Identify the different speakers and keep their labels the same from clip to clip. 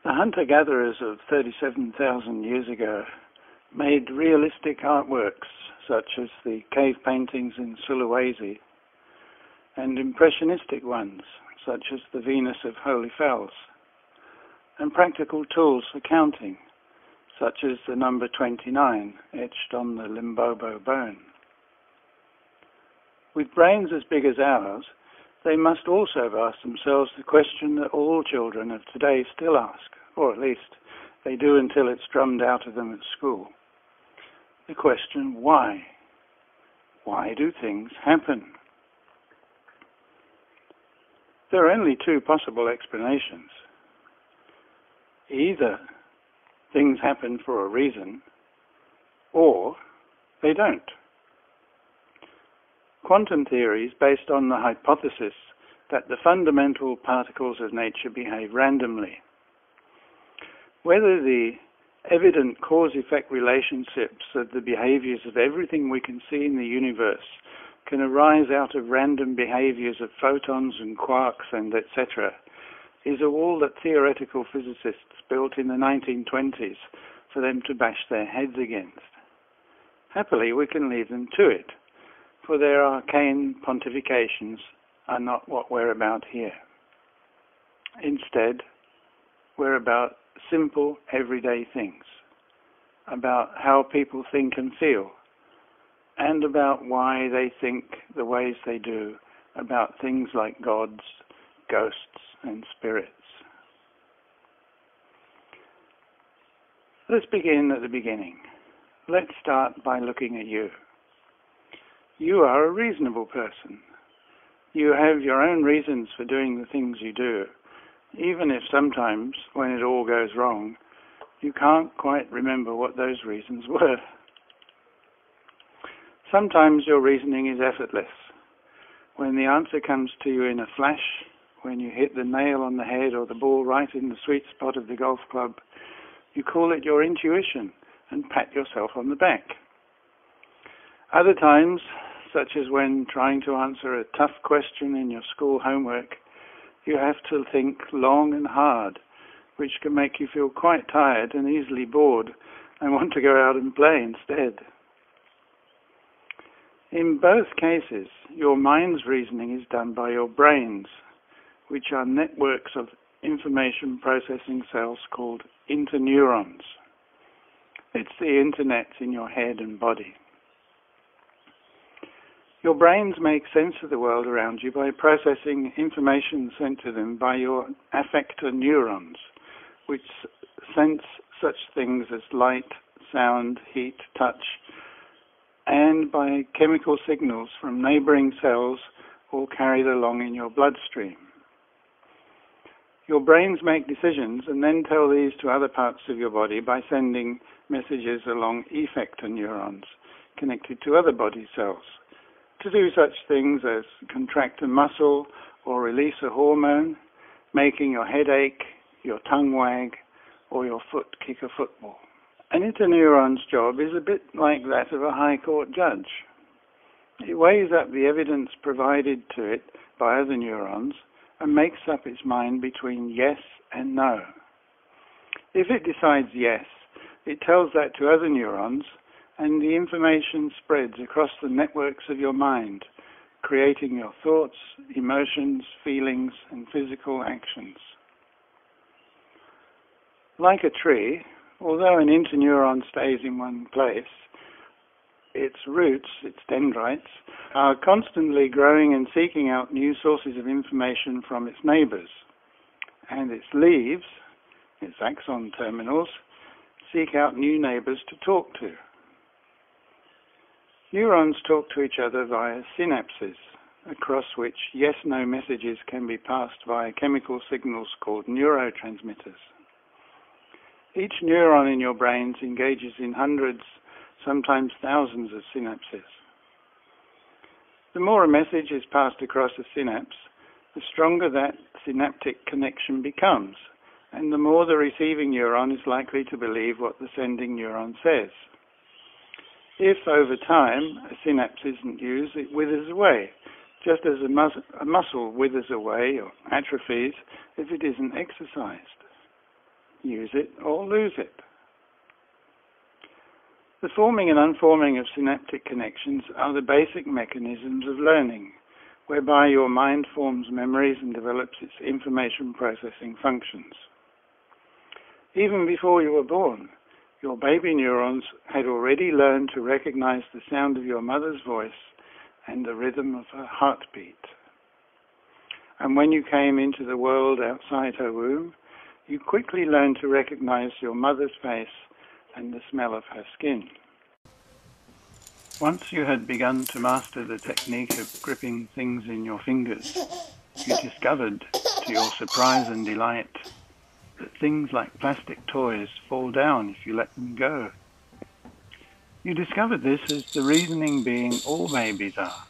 Speaker 1: The hunter-gatherers of 37,000 years ago made realistic artworks such as the cave paintings in Sulawesi and impressionistic ones such as the Venus of Holy Fells, and practical tools for counting such as the number 29 etched on the Limpopo bone. With brains as big as ours, they must also have asked themselves the question that all children of today still ask, or at least they do until it's drummed out of them at school. The question, why? Why do things happen? There are only two possible explanations. Either things happen for a reason, or they don't. Quantum theory is based on the hypothesis that the fundamental particles of nature behave randomly. Whether the evident cause-effect relationships of the behaviors of everything we can see in the universe can arise out of random behaviors of photons and quarks and etc. is a wall that theoretical physicists built in the 1920s for them to bash their heads against. Happily, we can leave them to it, for their arcane pontifications are not what we're about here. Instead, we're about simple, everyday things, about how people think and feel, and about why they think the ways they do about things like gods, ghosts, and spirits. Let's begin at the beginning. Let's start by looking at you. You are a reasonable person. You have your own reasons for doing the things you do, even if sometimes, when it all goes wrong, you can't quite remember what those reasons were. Sometimes your reasoning is effortless. When the answer comes to you in a flash, when you hit the nail on the head or the ball right in the sweet spot of the golf club, you call it your intuition and pat yourself on the back. Other times, such as when trying to answer a tough question in your school homework, you have to think long and hard, which can make you feel quite tired and easily bored and want to go out and play instead. In both cases, your mind's reasoning is done by your brains, which are networks of information processing cells called interneurons. It's the internet in your head and body. Your brains make sense of the world around you by processing information sent to them by your affector neurons, which sense such things as light, sound, heat, touch, and by chemical signals from neighboring cells all carried along in your bloodstream. Your brains make decisions and then tell these to other parts of your body by sending messages along effector neurons connected to other body cells to do such things as contract a muscle or release a hormone, making your head ache, your tongue wag, or your foot kick a football. An interneuron's job is a bit like that of a high court judge. It weighs up the evidence provided to it by other neurons and makes up its mind between yes and no. If it decides yes, it tells that to other neurons, and the information spreads across the networks of your mind, creating your thoughts, emotions, feelings, and physical actions. Like a tree, although an interneuron stays in one place, its roots, its dendrites, are constantly growing and seeking out new sources of information from its neighbors, and its leaves, its axon terminals, seek out new neighbors to talk to. Neurons talk to each other via synapses, across which yes-no messages can be passed via chemical signals called neurotransmitters. Each neuron in your brains engages in hundreds, sometimes thousands of synapses. The more a message is passed across a synapse, the stronger that synaptic connection becomes, and the more the receiving neuron is likely to believe what the sending neuron says. If, over time, a synapse isn't used, it withers away, just as a muscle withers away or atrophies if it isn't exercised. use it or lose it. The forming and unforming of synaptic connections are the basic mechanisms of learning, whereby your mind forms memories and develops its information processing functions. Even before you were born, your baby neurons had already learned to recognize the sound of your mother's voice and the rhythm of her heartbeat. And when you came into the world outside her womb, you quickly learned to recognize your mother's face and the smell of her skin. Once you had begun to master the technique of gripping things in your fingers, you discovered, to your surprise and delight, that things like plastic toys fall down if you let them go. You discovered this as the reasoning being all babies are,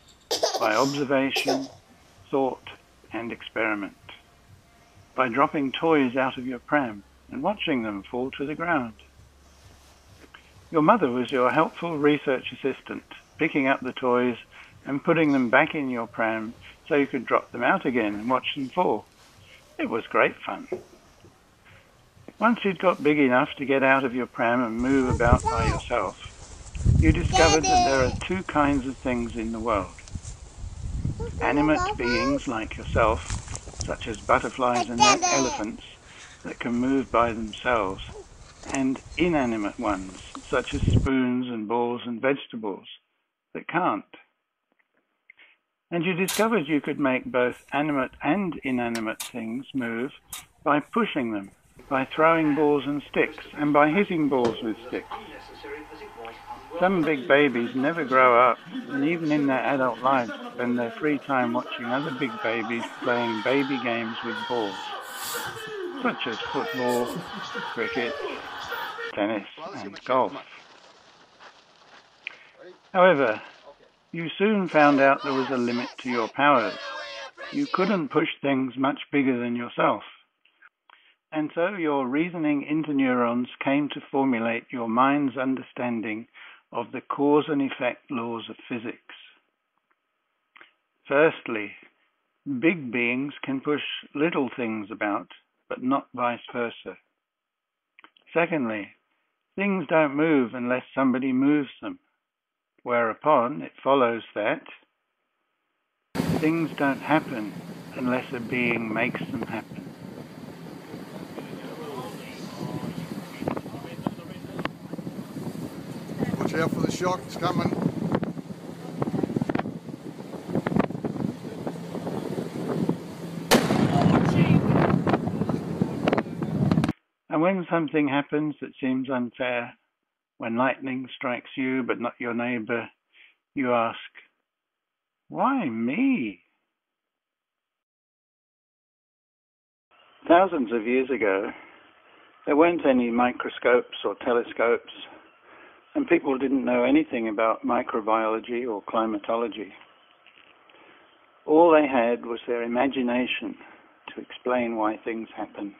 Speaker 1: by observation, thought, and experiment, by dropping toys out of your pram and watching them fall to the ground. Your mother was your helpful research assistant, picking up the toys and putting them back in your pram so you could drop them out again and watch them fall. It was great fun. Once you'd got big enough to get out of your pram and move about by yourself, you discovered that there are two kinds of things in the world. Animate beings like yourself, such as butterflies and elephants, that can move by themselves, and inanimate ones, such as spoons and balls and vegetables, that can't. And you discovered you could make both animate and inanimate things move by pushing them, by throwing balls and sticks, and by hitting balls with sticks. Some big babies never grow up, and even in their adult lives spend their free time watching other big babies playing baby games with balls, such as football, cricket, tennis, and golf. However, you soon found out there was a limit to your powers. You couldn't push things much bigger than yourself. And so your reasoning interneurons came to formulate your mind's understanding of the cause and effect laws of physics. Firstly, big beings can push little things about, but not vice versa. Secondly, things don't move unless somebody moves them, whereupon it follows that things don't happen unless a being makes them happen.
Speaker 2: Watch out for the shock, it's coming.
Speaker 1: And when something happens that seems unfair, when lightning strikes you but not your neighbor, you ask, why me? Thousands of years ago, there weren't any microscopes or telescopes, and people didn't know anything about microbiology or climatology. All they had was their imagination to explain why things happen,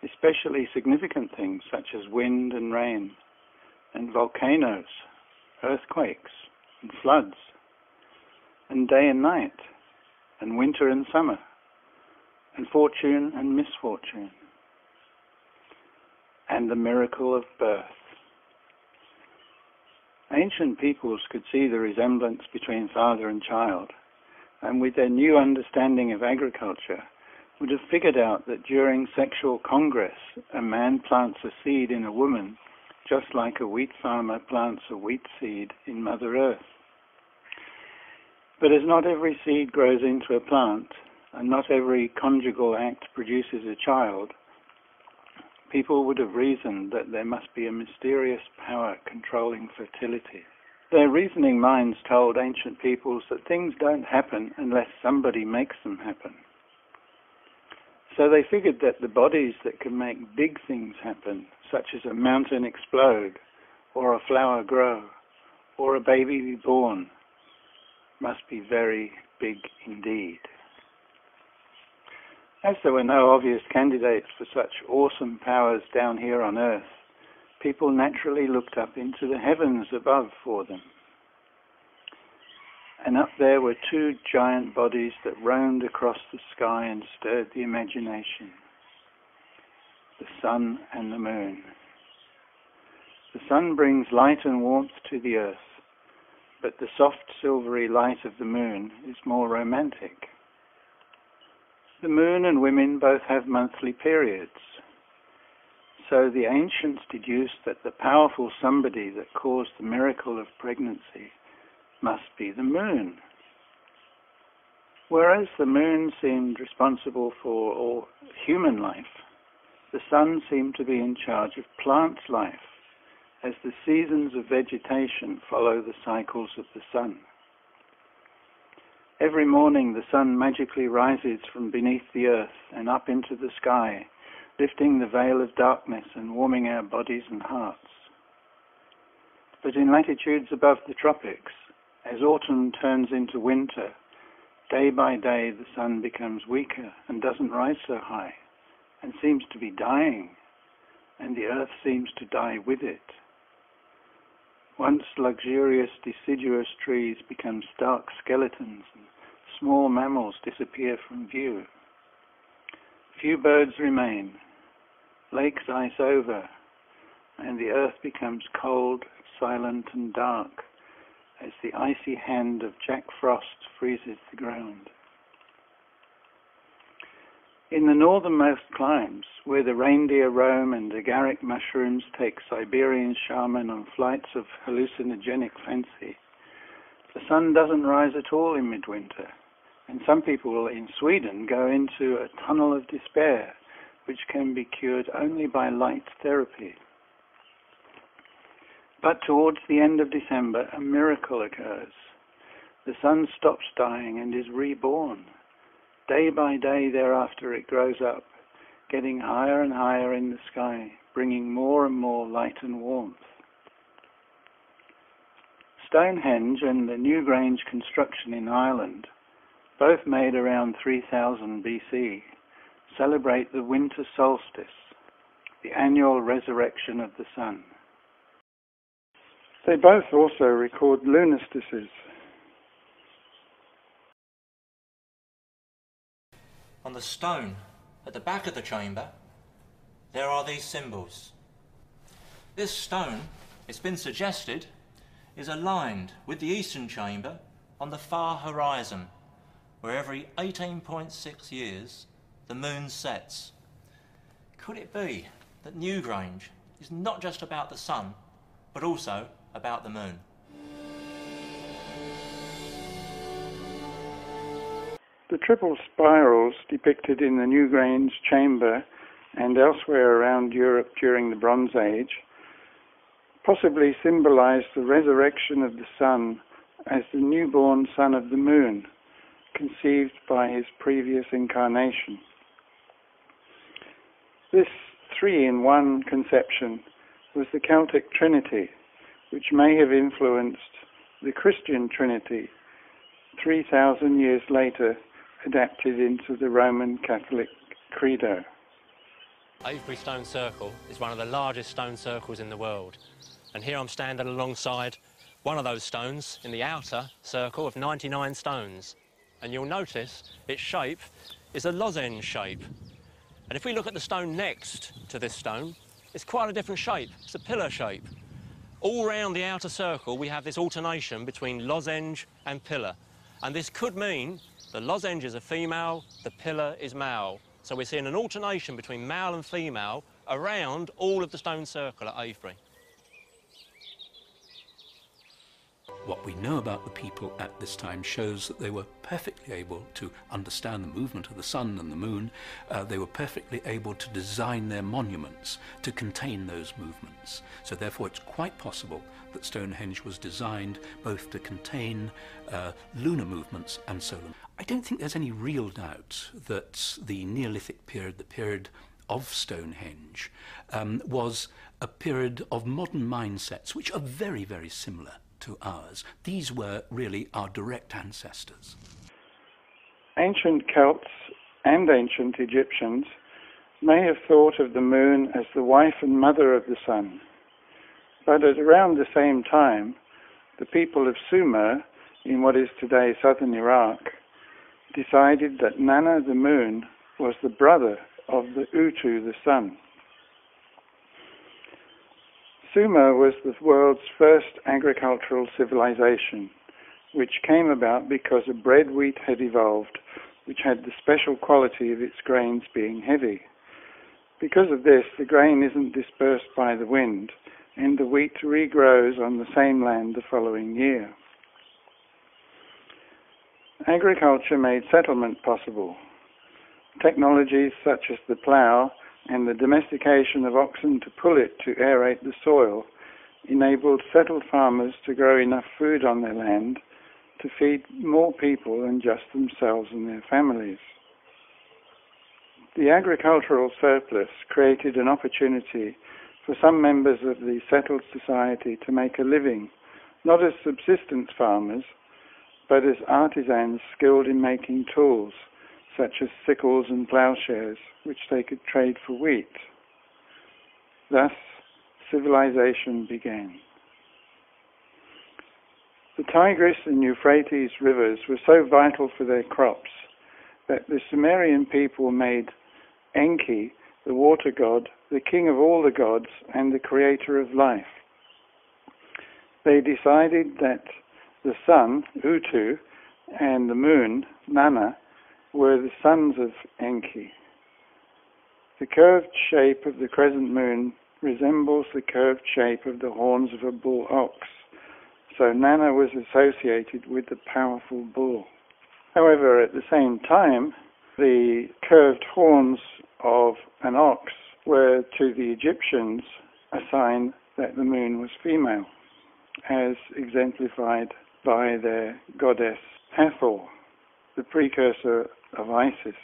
Speaker 1: especially significant things such as wind and rain, and volcanoes, earthquakes, and floods, and day and night, and winter and summer, and fortune and misfortune, and the miracle of birth. Ancient peoples could see the resemblance between father and child, and with their new understanding of agriculture, would have figured out that during sexual congress, a man plants a seed in a woman, just like a wheat farmer plants a wheat seed in Mother Earth. But as not every seed grows into a plant, and not every conjugal act produces a child, people would have reasoned that there must be a mysterious power controlling fertility. Their reasoning minds told ancient peoples that things don't happen unless somebody makes them happen. So they figured that the bodies that can make big things happen, such as a mountain explode, or a flower grow, or a baby be born, must be very big indeed. As there were no obvious candidates for such awesome powers down here on Earth, people naturally looked up into the heavens above for them. And up there were two giant bodies that roamed across the sky and stirred the imagination. The sun and the moon. The sun brings light and warmth to the earth, but the soft silvery light of the moon is more romantic. The moon and women both have monthly periods, so the ancients deduced that the powerful somebody that caused the miracle of pregnancy must be the moon. Whereas the moon seemed responsible for all human life, the sun seemed to be in charge of plant life, as the seasons of vegetation follow the cycles of the sun. Every morning the sun magically rises from beneath the earth and up into the sky, lifting the veil of darkness and warming our bodies and hearts. But in latitudes above the tropics, as autumn turns into winter, day by day the sun becomes weaker and doesn't rise so high, and seems to be dying, and the earth seems to die with it. Once luxurious deciduous trees become stark skeletons, and small mammals disappear from view. Few birds remain, lakes ice over, and the earth becomes cold, silent and dark, as the icy hand of Jack Frost freezes the ground. In the northernmost climes, where the reindeer roam and agaric mushrooms take Siberian shaman on flights of hallucinogenic fancy, the sun doesn't rise at all in midwinter, and some people in Sweden go into a tunnel of despair, which can be cured only by light therapy. But towards the end of December, a miracle occurs. The sun stops dying and is reborn. Day by day thereafter it grows up, getting higher and higher in the sky, bringing more and more light and warmth. Stonehenge and the Newgrange construction in Ireland, both made around 3000 BC, celebrate the winter solstice, the annual resurrection of the sun. They both also record lunarstices.
Speaker 3: On the stone at the back of the chamber, there are these symbols. This stone, it's been suggested, is aligned with the eastern chamber on the far horizon, where every 18.6 years the moon sets. Could it be that Newgrange is not just about the sun, but also about the moon?
Speaker 1: The triple spirals depicted in the Newgrange chamber and elsewhere around Europe during the Bronze Age possibly symbolize the resurrection of the sun as the newborn son of the moon, conceived by his previous incarnation. This three-in-one conception was the Celtic Trinity, which may have influenced the Christian Trinity 3,000 years later, adapted into the Roman Catholic Credo.
Speaker 4: Avebury Stone Circle is one of the largest stone circles in the world, and here I'm standing alongside one of those stones in the outer circle of 99 stones, and you'll notice its shape is a lozenge shape. And if we look at the stone next to this stone, it's quite a different shape. It's a pillar shape. All round the outer circle we have this alternation between lozenge and pillar, and this could mean the lozenge is a female, the pillar is male. So we're seeing an alternation between male and female around all of the stone circle at Avebury.
Speaker 5: What we know about the people at this time shows that they were perfectly able to understand the movement of the sun and the moon. They were perfectly able to design their monuments to contain those movements. So therefore it's quite possible that Stonehenge was designed both to contain lunar movements and solar. I don't think there's any real doubt that the Neolithic period, the period of Stonehenge, was a period of modern mindsets which are very, very similar to ours. These were really our direct ancestors.
Speaker 1: Ancient Celts and ancient Egyptians may have thought of the moon as the wife and mother of the sun, but at around the same time, the people of Sumer, in what is today southern Iraq, decided that Nana the moon was the brother of the Utu the sun. Sumer was the world's first agricultural civilization, which came about because a bread wheat had evolved, which had the special quality of its grains being heavy. Because of this, the grain isn't dispersed by the wind, and the wheat regrows on the same land the following year. Agriculture made settlement possible. Technologies such as the plough and the domestication of oxen to pull it to aerate the soil enabled settled farmers to grow enough food on their land to feed more people than just themselves and their families. The agricultural surplus created an opportunity for some members of the settled society to make a living, not as subsistence farmers, but as artisans skilled in making tools, such as sickles and ploughshares, which they could trade for wheat. Thus, civilization began. The Tigris and Euphrates rivers were so vital for their crops that the Sumerian people made Enki, the water god, the king of all the gods and the creator of life. They decided that the sun, Utu, and the moon, Nana, were the sons of Enki. The curved shape of the crescent moon resembles the curved shape of the horns of a bull ox, so Nana was associated with the powerful bull. However, at the same time, the curved horns of an ox were to the Egyptians a sign that the moon was female, as exemplified by their goddess Hathor, the precursor of Isis.